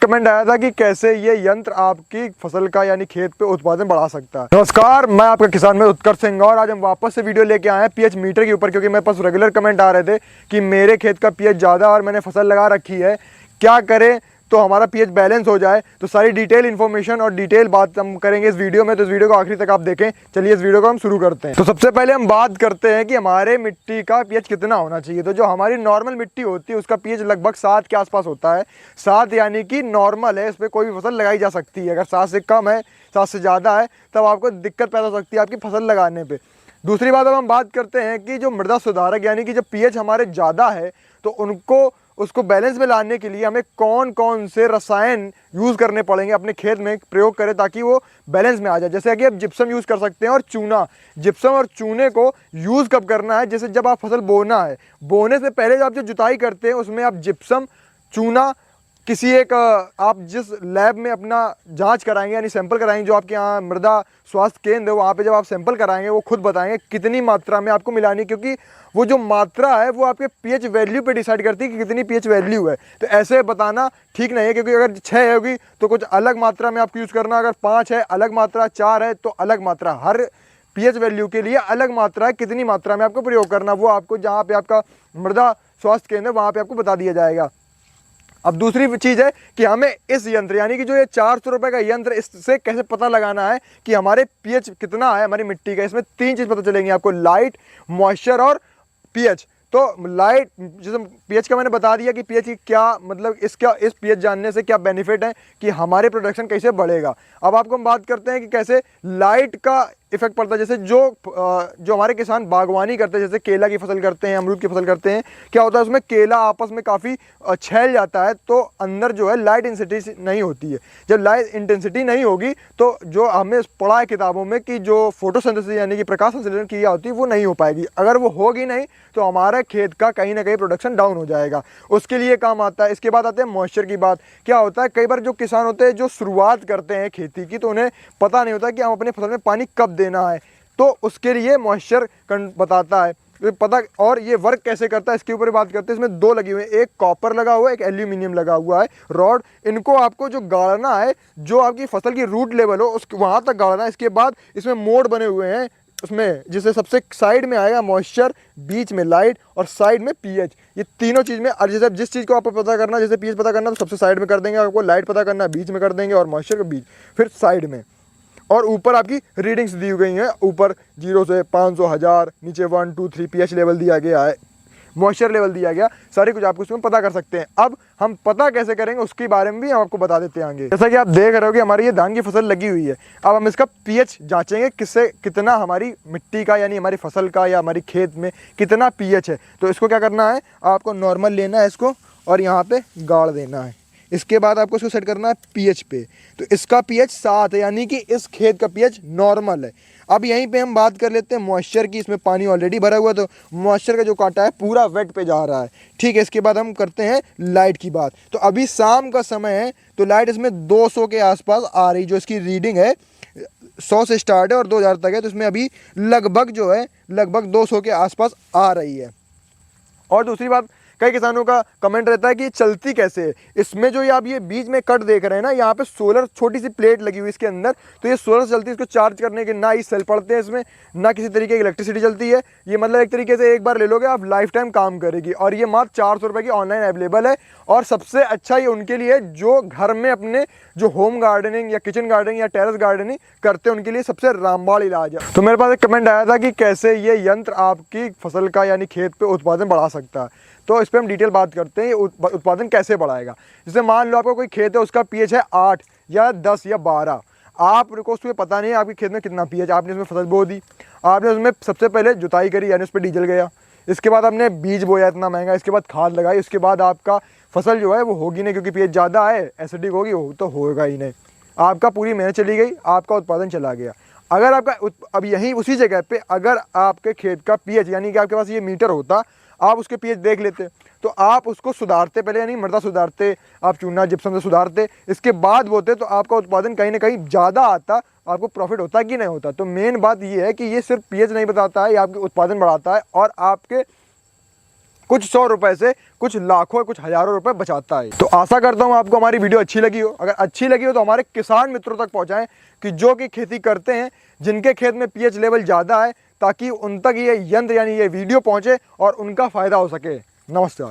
Comment आया था कि कैसे ये यंत्र आपकी फसल का यानी खेत पे उत्पादन बढ़ा सकता है। नमस्कार, मैं आपका किसान में उत्कर्ष सिंह और आज हम वापस से वीडियो लेके आए हैं पीएच मीटर के ऊपर, क्योंकि मेरे पास रेगुलर कमेंट आ रहे थे कि मेरे खेत का पीएच ज़्यादा और मैंने फसल लगा रखी है, क्या करें तो हमारा पीएच बैलेंस हो जाए। तो सारी डिटेल इन्फॉर्मेशन और डिटेल बात हम करेंगे इस वीडियो में, तो इस वीडियो को आखिरी तक आप देखें। चलिए इस वीडियो को हम शुरू करते हैं। तो सबसे पहले हम बात करते हैं कि हमारे मिट्टी का पीएच कितना होना चाहिए। तो जो हमारी नॉर्मल मिट्टी होती है उसका पीएच लगभग 7 के आसपास होता है। 7 यानी कि नॉर्मल है, इस पर कोई भी फसल लगाई जा सकती है। अगर 7 से कम है, 7 से ज़्यादा है, तब आपको दिक्कत पैदा हो सकती है आपकी फसल लगाने पर। दूसरी बात अब हम बात करते हैं कि जो मृदा सुधारक यानी कि जब पीएच हमारे ज़्यादा है तो उसको बैलेंस में लाने के लिए हमें कौन कौन से रसायन यूज़ करने पड़ेंगे, अपने खेत में प्रयोग करें ताकि वो बैलेंस में आ जाए। जैसे कि आप जिप्सम यूज़ कर सकते हैं और चूना। जिप्सम और चूने को यूज़ कब करना है, जैसे जब आप फसल बोना है, बोने से पहले जब आप जो जुताई करते हैं उसमें आप जिप्सम, चूना किसी एक आप जिस लैब में अपना जांच कराएंगे यानी सैंपल कराएंगे, जो आपके यहाँ मृदा स्वास्थ्य केंद्र है वहाँ पे जब आप सैंपल कराएंगे वो खुद बताएंगे कितनी मात्रा में आपको मिलानी है, क्योंकि वो जो मात्रा है वो आपके पीएच वैल्यू पे डिसाइड करती है कि कितनी पीएच वैल्यू है। तो ऐसे बताना ठीक नहीं है, क्योंकि अगर 6 होगी तो कुछ अलग मात्रा में आपको यूज़ करना, अगर 5 है अलग मात्रा, 4 है तो अलग मात्रा। हर पीएच वैल्यू के लिए अलग मात्रा है, कितनी मात्रा में आपको प्रयोग करना वो आपको जहाँ पे आपका मृदा स्वास्थ्य केंद्र वहाँ पे आपको बता दिया जाएगा। अब दूसरी चीज़ है कि हमें इस यंत्र यानी कि जो ये 400 रुपये का यंत्र, इससे कैसे पता लगाना है कि हमारे पीएच कितना है हमारी मिट्टी का। इसमें 3 चीज़ पता चलेंगी आपको, लाइट, मॉइस्चर और पीएच। तो लाइट, जैसे पीएच का मैंने बता दिया कि पीएच की क्या मतलब, इस पीएच जानने से क्या बेनिफिट है कि हमारे प्रोडक्शन कैसे बढ़ेगा। अब आपको हम बात करते हैं कि कैसे लाइट का इफेक्ट पड़ता है। जैसे जो हमारे किसान बागवानी करते हैं, जैसे केला की फसल करते हैं, अमरूद की फसल करते हैं, क्या होता है उसमें केला आपस में काफ़ी छैल जाता है, तो अंदर जो है लाइट इंटेंसिटी नहीं होती है। जब लाइट इंटेंसिटी नहीं होगी तो जो हमें पढ़ा है किताबों में कि जो फोटोसिंथेसिस यानी कि प्रकाश संश्लेषण क्रिया होती है वो नहीं हो पाएगी। अगर वो होगी नहीं तो हमारे खेत का कहीं ना कहीं प्रोडक्शन डाउन हो जाएगा, उसके लिए काम आता है। इसके बाद आते हैं मॉइस्चर की बात। क्या होता है कई बार जो किसान होते हैं जो शुरुआत करते हैं खेती की, तो उन्हें पता नहीं होता कि हम अपने फसल में पानी कब देना है, तो उसके लिए मॉइस्चर बताता है पता। और ये वर्क कैसे करता है इसके ऊपर बात करते हैं। इसमें 2 लगी हुई है, एक कॉपर लगा हुआ है, एक एल्यूमिनियम लगा हुआ है रॉड। इनको आपको जो गाड़ना है, जो आपकी फसल की रूट लेवल हो उस वहाँ तक गाड़ना है। इसके बाद इसमें मोड़ बने हुए हैं उसमें, जिससे सबसे साइड में आएगा मॉइस्चर, बीच में लाइट और साइड में पीएच। ये तीनों चीज़ में, और जैसे जिस चीज़ को आपको पता करना, जैसे पीएच पता करना तो सबसे साइड में कर देंगे, आपको लाइट पता करना है बीच में कर देंगे और मॉइस्चर के बीच फिर साइड में। और ऊपर आपकी रीडिंग्स दी गई हैं, ऊपर 0 से 500, 1000, नीचे 1, 2, 3 पीएच लेवल दिया गया है, मॉइस्चर लेवल दिया गया, सारी कुछ आपको उसमें पता कर सकते हैं। अब हम पता कैसे करेंगे उसके बारे में भी हम आपको बता देते हैं आगे। जैसा कि आप देख रहे हो कि हमारी ये धान की फसल लगी हुई है। अब हम इसका पीएच जांचेंगे, किससे कितना हमारी मिट्टी का यानी हमारी फसल का या हमारी खेत में कितना पीएच है। तो इसको क्या करना है, आपको नॉर्मल लेना है इसको और यहाँ पे गाड़ देना है। इसके बाद आपको इसको सेट करना है पीएच पे। तो इसका पीएच 7 है, यानी कि इस खेत का पीएच नॉर्मल है। अब यहीं पे हम बात कर लेते हैं मॉइस्चर की। इसमें पानी ऑलरेडी भरा हुआ, तो मॉइस्चर का जो कांटा है पूरा वेट पे जा रहा है, ठीक है। इसके बाद हम करते हैं लाइट की बात। तो अभी शाम का समय है, तो लाइट इसमें 200 के आसपास आ रही, जो इसकी रीडिंग है 100 से स्टार्ट है और 2000 तक है, तो इसमें अभी लगभग जो है लगभग 200 के आसपास आ रही है। और दूसरी बात, कई किसानों का कमेंट रहता है कि चलती कैसे है। इसमें जो ये आप ये बीच में कट देख रहे हैं ना, यहाँ पे सोलर छोटी सी प्लेट लगी हुई इसके अंदर, तो ये सोलर चलती है। इसको चार्ज करने के ना ही सेल पड़ते हैं इसमें, ना किसी तरीके की इलेक्ट्रिसिटी चलती है। ये मतलब एक तरीके से एक बार ले लोगे आप, लाइफ टाइम काम करेगी। और ये मात्र 400 रुपये की ऑनलाइन अवेलेबल है। और सबसे अच्छा ये उनके लिए जो घर में अपने जो होम गार्डनिंग या किचन गार्डनिंग या टेरेस गार्डनिंग करते हैं उनके लिए सबसे रामबाण इलाज है। तो मेरे पास एक कमेंट आया था कि कैसे ये यंत्र आपकी फसल का यानी खेत पे उत्पादन बढ़ा सकता है। तो इस पर हम डिटेल बात करते हैं, ये उत्पादन कैसे बढ़ाएगा। जैसे मान लो आपका कोई खेत है, उसका पीएच है 8 या 10 या 12। आपको उसमें पता नहीं है आपके खेत में कितना पीएच, आपने उसमें फसल बो दी, आपने उसमें सबसे पहले जुताई करी यानी उस पर डीजल गया, इसके बाद आपने बीज बोया इतना महंगा, इसके बाद खाद लगाई, उसके बाद आपका फसल जो है वो होगी नहीं, क्योंकि पीएच ज़्यादा है, एसिडिक होगी, तो होगा ही नहीं। आपका पूरी मेहनत चली गई, आपका उत्पादन चला गया। अगर आपका अब यहीं उसी जगह पे अगर आपके खेत का पीएच यानी कि आपके पास ये मीटर होता, आप उसके पीएच देख लेते, तो आप उसको सुधारते पहले, यानी मृदा सुधारते, आप चूना जिप्सम से सुधारते, इसके बाद बोते, तो आपका उत्पादन कहीं ना कहीं ज़्यादा आता, आपको प्रॉफिट होता कि नहीं होता। तो मेन बात ये है कि ये सिर्फ पीएच नहीं बताता है, ये आपके उत्पादन बढ़ाता है और आपके कुछ 100 रुपए से कुछ लाखों कुछ हजारों रुपए बचाता है। तो आशा करता हूँ आपको हमारी वीडियो अच्छी लगी हो। अगर अच्छी लगी हो तो हमारे किसान मित्रों तक पहुँचाएं कि जो कि खेती करते हैं, जिनके खेत में पीएच लेवल ज़्यादा है, ताकि उन तक ये यंत्र यानी ये वीडियो पहुँचे और उनका फ़ायदा हो सके। नमस्कार।